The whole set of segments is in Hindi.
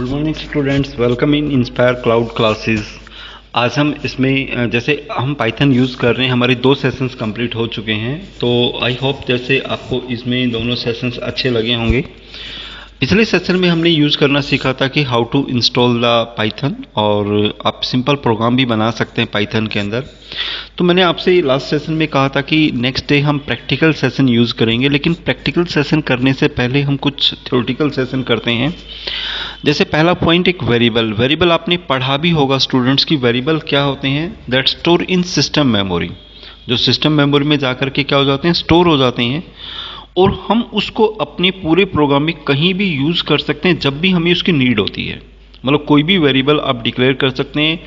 Good morning students, welcome in inspire cloud classes. आज हम इसमें जैसे हम पाइथन यूज़ कर रहे हैं, हमारे 2 सेशंस कंप्लीट हो चुके हैं। तो आई होप जैसे आपको इसमें दोनों सेशंस अच्छे लगे होंगे। पिछले सेशन में हमने यूज़ करना सीखा था कि how to install the Python, और आप सिंपल प्रोग्राम भी बना सकते हैं पाइथन के अंदर। तो मैंने आपसे लास्ट सेशन में कहा था कि नेक्स्ट डे हम प्रैक्टिकल सेशन यूज़ करेंगे, लेकिन प्रैक्टिकल सेशन करने से पहले हम कुछ थ्योरेटिकल सेशन करते हैं। जैसे पहला पॉइंट, एक वेरिएबल आपने पढ़ा भी होगा स्टूडेंट्स की वेरिएबल क्या होते हैं, that store in system memory. जो सिस्टम मेमोरी में जाकर के क्या हो जाते हैं, स्टोर हो जाते हैं, और हम उसको अपने पूरे प्रोग्राम में कहीं भी यूज़ कर सकते हैं जब भी हमें उसकी नीड होती है। मतलब कोई भी वेरिएबल आप डिक्लेयर कर सकते हैं।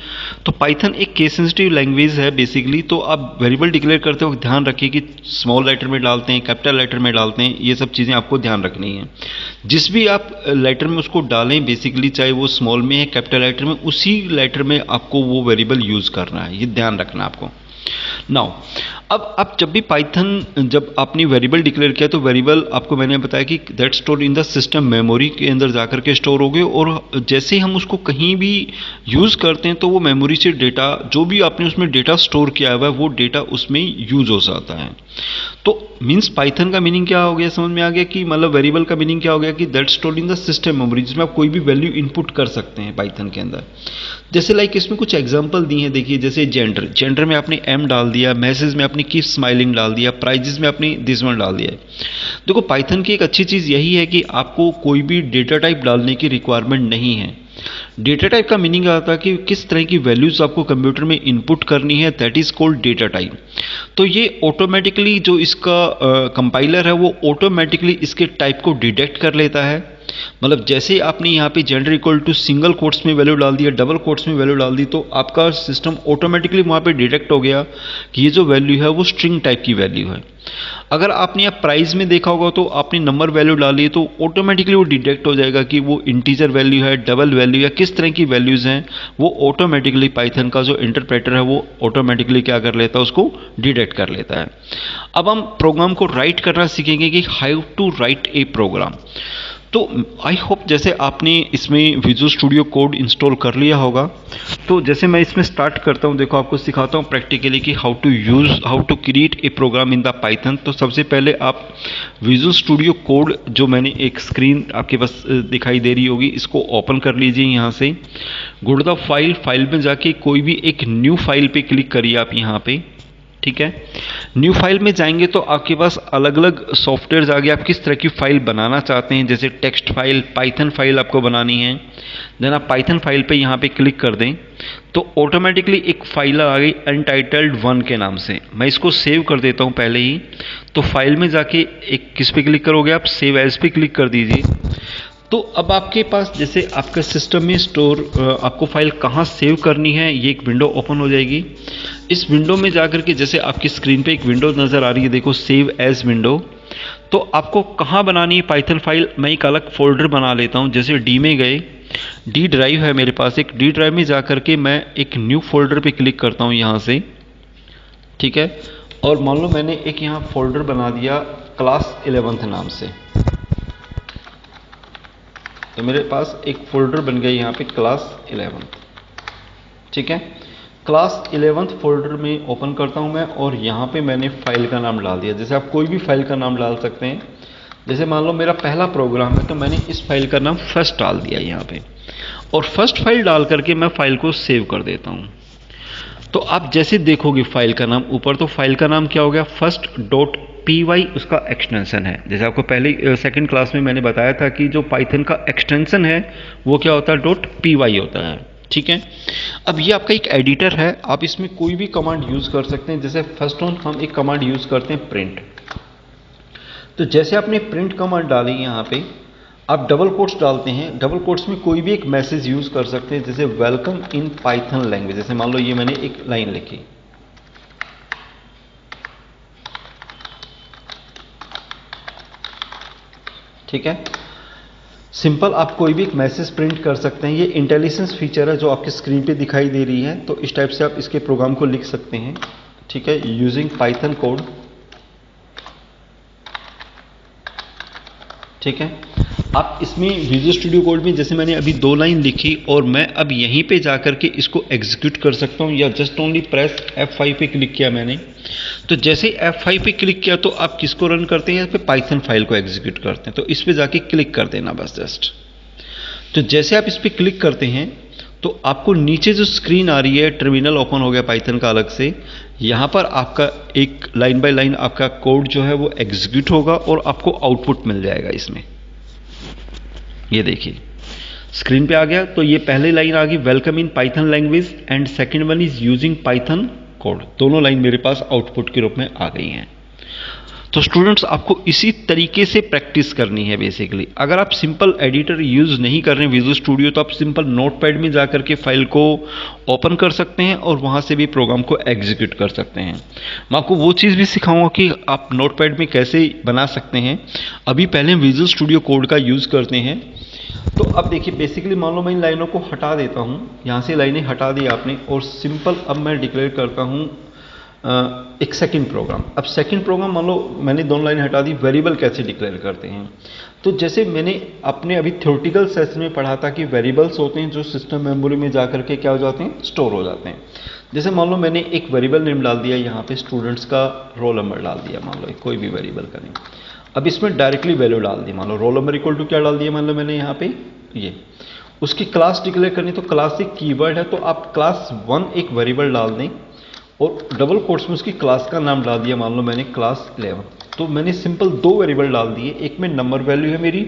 तो पाइथन एक केस सेंसिटिव लैंग्वेज है बेसिकली। तो आप वेरिएबल डिक्लेयर करते वक्त ध्यान रखिए कि स्मॉल लेटर में डालते हैं, कैपिटल लेटर में डालते हैं, ये सब चीज़ें आपको ध्यान रखनी है। जिस भी आप लेटर में उसको डालें बेसिकली, चाहे वो स्मॉल में है कैपिटल लेटर में, उसी लेटर में आपको वो वेरिएबल यूज़ करना है, ये ध्यान रखना आपको। नाउ अब आप जब भी पाइथन, जब आपने वेरिएबल डिक्लेयर किया तो वेरिएबल आपको मैंने बताया कि that store in the system memory के अंदर जाकर के स्टोर हो गए, और जैसे ही हम उसको कहीं भी यूज़ करते हैं तो वो मेमोरी से डेटा, जो भी आपने उसमें डेटा स्टोर किया हुआ है, वो डेटा उसमें यूज हो जाता है। तो मीन्स पाइथन का मीनिंग क्या हो गया, समझ में आ गया कि मतलब वेरिएबल का मीनिंग क्या हो गया कि that store in the system memory, जिसमें आप कोई भी वैल्यू इनपुट कर सकते हैं पाइथन के अंदर। जैसे लाइक इसमें कुछ एग्जांपल दी हैं, देखिए जैसे जेंडर में आपने एम डाल दिया, मैसेज में आपने कीप स्माइलिंग डाल दिया, प्राइजेस में आपने दिस वन डाल दिया है। देखो पाइथन की एक अच्छी चीज़ यही है कि आपको कोई भी डेटा टाइप डालने की रिक्वायरमेंट नहीं है। डेटा टाइप का मीनिंग आता है कि किस तरह की वैल्यूज आपको कंप्यूटर में इनपुट करनी है, that is called data type. तो ये ऑटोमेटिकली जो इसका कंपाइलर है वो ऑटोमेटिकली इसके टाइप को डिटेक्ट कर लेता है। मतलब जैसे आपने यहाँ पे gender equal to single quotes में वैल्यू डाल दिया, डबल कोट्स में वैल्यू डाल दी, तो आपका सिस्टम ऑटोमेटिकली वहाँ पे डिटेक्ट हो गया कि ये जो वैल्यू है वो स्ट्रिंग टाइप की वैल्यू है। अगर आपने यहाँ प्राइस में देखा होगा तो आपने नंबर वैल्यू डाली है तो ऑटोमेटिकली वो डिटेक्ट हो जाएगा कि वो इंटीजर वैल्यू है, डबल वैल्यू या किस तरह की वैल्यूज़ हैं, वो ऑटोमेटिकली पाइथन का जो इंटरप्रेटर है वो ऑटोमेटिकली क्या कर लेता है, उसको डिटेक्ट कर लेता है। अब हम प्रोग्राम को राइट करना सीखेंगे कि how to write a program. तो आई होप जैसे आपने इसमें विजुअल स्टूडियो कोड इंस्टॉल कर लिया होगा। तो जैसे मैं इसमें स्टार्ट करता हूँ, देखो आपको सिखाता हूँ प्रैक्टिकली कि how to create a program in the Python. तो सबसे पहले आप विजुअल स्टूडियो कोड, जो मैंने एक स्क्रीन आपके पास दिखाई दे रही होगी, इसको ओपन कर लीजिए। यहाँ से गो टू द फाइल में जाके कोई भी एक न्यू फाइल पे क्लिक करिए आप यहाँ पे, ठीक है। न्यू फाइल में जाएंगे तो आपके पास अलग अलग सॉफ्टवेयर आ गए, आप किस तरह की फाइल बनाना चाहते हैं। जैसे टेक्स्ट फाइल, पाइथन फाइल आपको बनानी है, देन आप पाइथन फाइल पे यहाँ पे क्लिक कर दें तो ऑटोमेटिकली एक फाइल आ गई untitled1 के नाम से। मैं इसको सेव कर देता हूँ पहले ही। तो फाइल में जाके एक किस पे क्लिक करोगे आप, सेव एज पे क्लिक कर दीजिए। तो अब आपके पास जैसे आपके सिस्टम में स्टोर आपको फाइल कहाँ सेव करनी है, ये एक विंडो ओपन हो जाएगी। इस विंडो में जाकर के जैसे आपकी स्क्रीन पे एक विंडो नज़र आ रही है, देखो सेव एज विंडो। तो आपको कहाँ बनानी है पाइथन फाइल, मैं एक अलग फोल्डर बना लेता हूँ। जैसे डी में गए, डी ड्राइव है मेरे पास, एक डी ड्राइव में जाकर के मैं एक न्यू फोल्डर पे क्लिक करता हूँ यहाँ से, ठीक है। और मान लो मैंने एक यहाँ फोल्डर बना दिया क्लास 11th नाम से। तो मेरे पास एक फोल्डर बन गया यहाँ पे क्लास 11, ठीक है। क्लास 11th फोल्डर में ओपन करता हूँ मैं, और यहाँ पे मैंने फाइल का नाम डाल दिया। जैसे आप कोई भी फाइल का नाम डाल सकते हैं। जैसे मान लो मेरा पहला प्रोग्राम है तो मैंने इस फाइल का नाम फर्स्ट डाल दिया यहाँ पे, और फर्स्ट फाइल डाल करके मैं फाइल को सेव कर देता हूँ। तो आप जैसे देखोगे फाइल का नाम ऊपर, तो फाइल का नाम क्या हो गया, first.py उसका एक्सटेंशन है। जैसे आपको पहले सेकंड क्लास में मैंने बताया था कि जो पाइथन का एक्सटेंशन है वो क्या होता है, .py होता है, ठीक है। अब ये आपका एक एडिटर है, आप इसमें कोई भी कमांड यूज़ कर सकते हैं। जैसे फर्स्ट ऑन हम एक कमांड यूज़ करते हैं प्रिंट। तो जैसे आपने प्रिंट कमांड डाली यहाँ पे, आप डबल कोट्स डालते हैं, डबल कोट्स में कोई भी एक मैसेज यूज़ कर सकते हैं। जैसे वेलकम इन पाइथन लैंग्वेज, जैसे मान लो ये मैंने एक लाइन लिखी, ठीक है। सिंपल आप कोई भी एक मैसेज प्रिंट कर सकते हैं। ये इंटेलिजेंस फीचर है जो आपकी स्क्रीन पे दिखाई दे रही है। तो इस टाइप से आप इसके प्रोग्राम को लिख सकते हैं, ठीक है, यूजिंग पाइथन कोड, ठीक है। आप इसमें विजुअल स्टूडियो कोड में जैसे मैंने अभी 2 लाइन लिखी और मैं अब यहीं पे जाकर के इसको एग्जीक्यूट कर सकता हूँ, या जस्ट ओनली प्रेस F5 पे क्लिक किया मैंने, तो जैसे F5 पे क्लिक किया तो आप किसको रन करते हैं, पे पाइथन फाइल को एग्जीक्यूट करते हैं। तो इस पे जाके क्लिक कर देना बस जस्ट। तो जैसे आप इस पे क्लिक करते हैं तो आपको नीचे जो स्क्रीन आ रही है, टर्मिनल ओपन हो गया पाइथन का अलग से, यहाँ पर आपका एक लाइन बाय लाइन आपका कोड जो है वो एग्जीक्यूट होगा और आपको आउटपुट मिल जाएगा इसमें। ये देखिए स्क्रीन पे आ गया। तो ये पहली लाइन आ गई welcome in Python language and second one is using Python code. दोनों लाइन मेरे पास आउटपुट के रूप में आ गई हैं। तो स्टूडेंट्स आपको इसी तरीके से प्रैक्टिस करनी है बेसिकली। अगर आप सिंपल एडिटर यूज नहीं कर रहे हैं विजुअल स्टूडियो, तो आप सिंपल नोटपैड में जाकर के फाइल को ओपन कर सकते हैं और वहां से भी प्रोग्राम को एग्जीक्यूट कर सकते हैं। मैं आपको वो चीज़ भी सिखाऊंगा कि आप नोटपैड में कैसे बना सकते हैं। अभी पहले हम विजुअल स्टूडियो कोड का यूज़ करते हैं। तो अब देखिए बेसिकली मान लो मैं इन लाइनों को हटा देता हूँ, यहाँ से लाइनें हटा दी आपने, और सिंपल अब मैं डिक्लेयर करता हूँ एक सेकंड प्रोग्राम। अब सेकंड प्रोग्राम मान लो मैंने 2 लाइन हटा दी, वेरिएबल कैसे डिक्लेयर करते हैं। तो जैसे मैंने अपने अभी थ्योरेटिकल सेशन में पढ़ा था कि वेरिएबल्स होते हैं जो सिस्टम मेमोरी में जाकर के क्या हो जाते हैं, स्टोर हो जाते हैं। जैसे मान लो मैंने एक वेरिएबल नेम डाल दिया, यहाँ पे स्टूडेंट्स का रोल नंबर डाल दिया, मान लो कोई भी वेरिएबल का नेम। अब इसमें डायरेक्टली वैल्यू डाल दी, मान लो रोल नंबर इक्वल टू क्या डाल दिया, मान लो मैंने यहाँ पे ये। उसकी क्लास डिक्लेयर करनी, तो क्लास एक कीवर्ड है, तो आप क्लास 1 एक वेरिएबल डाल दें और डबल कोट्स में उसकी क्लास का नाम डाल दिया, मान लो मैंने क्लास 11। तो मैंने सिंपल 2 वेरिएबल डाल दिए, एक में नंबर वैल्यू है मेरी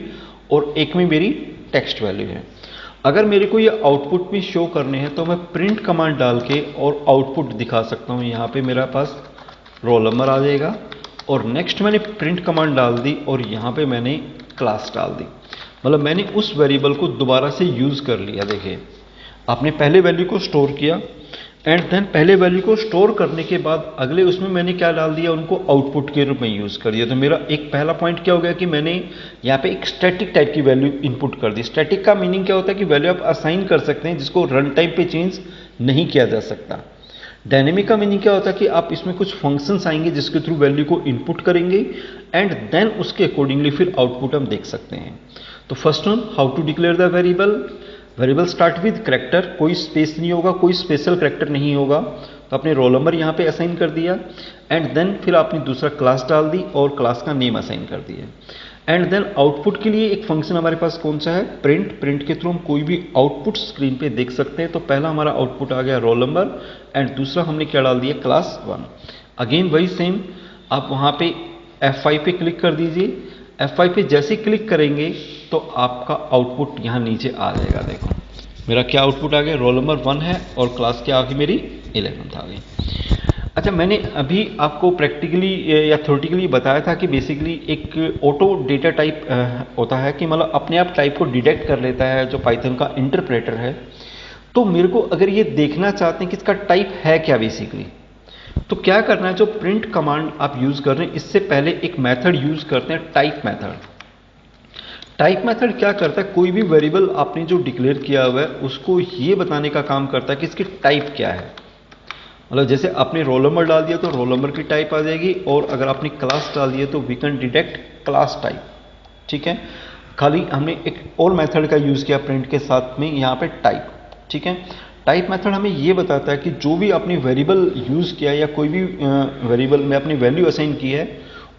और एक में मेरी टेक्स्ट वैल्यू है। अगर मेरे को ये आउटपुट भी शो करने हैं तो मैं प्रिंट कमांड डाल के और आउटपुट दिखा सकता हूँ। यहाँ पे मेरा पास रोल नंबर आ जाएगा और नेक्स्ट मैंने प्रिंट कमांड डाल दी और यहाँ पे मैंने क्लास डाल दी। मतलब मैंने उस वेरिएबल को दोबारा से यूज़ कर लिया। देखिए आपने पहले वैल्यू को स्टोर किया एंड देन पहले वैल्यू को स्टोर करने के बाद अगले उसमें मैंने क्या डाल दिया, उनको आउटपुट के रूप में यूज़ कर दिया। तो मेरा एक पहला पॉइंट क्या हो गया कि मैंने यहाँ पे एक स्टैटिक टाइप की वैल्यू इनपुट कर दी। स्टैटिक का मीनिंग क्या होता है कि वैल्यू आप असाइन कर सकते हैं जिसको रन टाइम पे चेंज नहीं किया जा सकता। डायनेमिक का मीनिंग क्या होता है कि आप इसमें कुछ फंक्शंस आएंगे जिसके थ्रू वैल्यू को इनपुट करेंगे एंड देन उसके अकॉर्डिंगली फिर आउटपुट हम देख सकते हैं। तो first one, how to declare the variable. Variable start with character, कोई स्पेस नहीं होगा, कोई स्पेशल करेक्टर नहीं होगा। तो आपने रोल नंबर यहाँ पे असाइन कर दिया एंड देन फिर आपने दूसरा क्लास डाल दी और क्लास का नेम असाइन कर दिया। एंड देन आउटपुट के लिए एक फंक्शन हमारे पास कौन सा है, प्रिंट। प्रिंट के थ्रू हम कोई भी आउटपुट स्क्रीन पे देख सकते हैं। तो पहला हमारा आउटपुट आ गया रोल नंबर एंड दूसरा हमने क्या डाल दिया, क्लास 1। अगेन वही सेम, आप वहाँ पे F5 पे क्लिक कर दीजिए। F5 पे जैसे क्लिक करेंगे तो आपका आउटपुट यहाँ नीचे आ जाएगा। देखो मेरा क्या आउटपुट आ गया, रोल नंबर 1 है और क्लास क्या आ गई मेरी 11th आ गई। अच्छा, मैंने अभी आपको प्रैक्टिकली या थ्योरेटिकली बताया था कि बेसिकली एक ऑटो डेटा टाइप होता है कि मतलब अपने आप टाइप को डिटेक्ट कर लेता है जो पाइथन का इंटरप्रेटर है। तो मेरे को अगर ये देखना चाहते हैं कि इसका टाइप है क्या बेसिकली, तो क्या करना है, जो प्रिंट कमांड आप यूज कर रहे हैं इससे पहले एक मेथड यूज करते हैं, टाइप मेथड। टाइप मेथड क्या करता है, कोई भी वेरिएबल आपने जो डिक्लेयर किया हुआ है उसको ये बताने का काम करता है कि इसकी टाइप क्या है। मतलब जैसे आपने रोल नंबर डाल दिया तो रोल नंबर की टाइप आ जाएगी, और अगर आपने क्लास डाल दिया तो we can detect class type. ठीक है, खाली हमने एक और मेथड का यूज किया प्रिंट के साथ में यहाँ पे टाइप। ठीक है, टाइप मेथड हमें ये बताता है कि जो भी आपने वेरिएबल यूज किया या कोई भी वेरिएबल में अपनी वैल्यू असाइन की है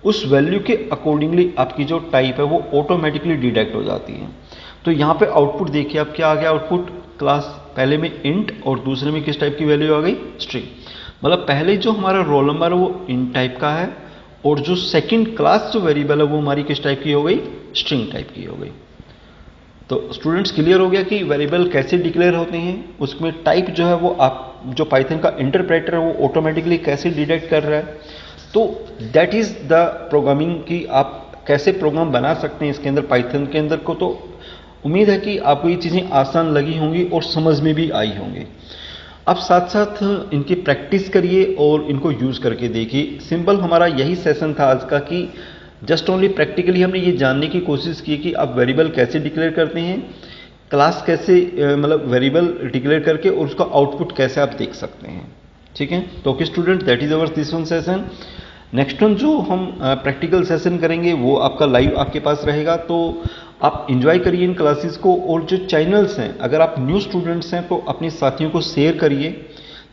उस वैल्यू के अकॉर्डिंगली आपकी जो टाइप है वो ऑटोमेटिकली डिटेक्ट हो जाती है। तो यहाँ पे आउटपुट देखिए, अब क्या आ गया आउटपुट, क्लास पहले में इंट और दूसरे में किस टाइप की वैल्यू आ गई, स्ट्रिंग। मतलब पहले जो हमारा रोल नंबर है वो इंट टाइप का है और जो सेकंड क्लास जो वेरिएबल है वो हमारी किस टाइप की हो गई, स्ट्रिंग टाइप की हो गई। तो स्टूडेंट्स क्लियर हो गया कि वेरिएबल कैसे डिक्लेयर होते हैं, उसमें टाइप जो है वो आप जो पाइथन का इंटरप्रेटर है वो ऑटोमेटिकली कैसे डिटेक्ट कर रहा है। तो दैट इज द प्रोग्रामिंग कि आप कैसे प्रोग्राम बना सकते हैं इसके अंदर, पाइथन के अंदर को। तो उम्मीद है कि आपको ये चीज़ें आसान लगी होंगी और समझ में भी आई होंगी। आप साथ साथ इनकी प्रैक्टिस करिए और इनको यूज करके देखिए। सिंपल हमारा यही सेशन था आज का कि जस्ट ओनली प्रैक्टिकली हमने ये जानने की कोशिश की कि आप वेरिएबल कैसे डिक्लेयर करते हैं, क्लास कैसे मतलब वेरिएबल डिक्लेयर करके और उसका आउटपुट कैसे आप देख सकते हैं। ठीक है, तो okay student, that is our this one session. Next one जो हम प्रैक्टिकल सेशन करेंगे वो आपका लाइव आपके पास रहेगा। तो आप इंजॉय करिए इन क्लासेस को, और जो चैनल्स हैं, अगर आप न्यू स्टूडेंट्स हैं तो अपने साथियों को शेयर करिए,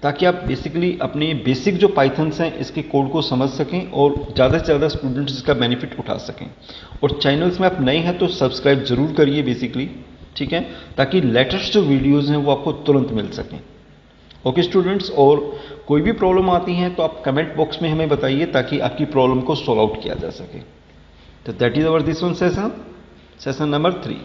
ताकि आप बेसिकली अपने बेसिक जो पाइथन्स हैं इसके कोड को समझ सकें और ज़्यादा से ज़्यादा स्टूडेंट्स इसका बेनिफिट उठा सकें। और चैनल्स में आप नए हैं तो सब्सक्राइब जरूर करिए बेसिकली, ठीक है, ताकि लेटेस्ट जो वीडियोज़ हैं वो आपको तुरंत मिल सकें। ओके स्टूडेंट्स, और कोई भी प्रॉब्लम आती है तो आप कमेंट बॉक्स में हमें बताइए, ताकि आपकी प्रॉब्लम को सॉल्व आउट किया जा सके। तो that is our this one session number 3।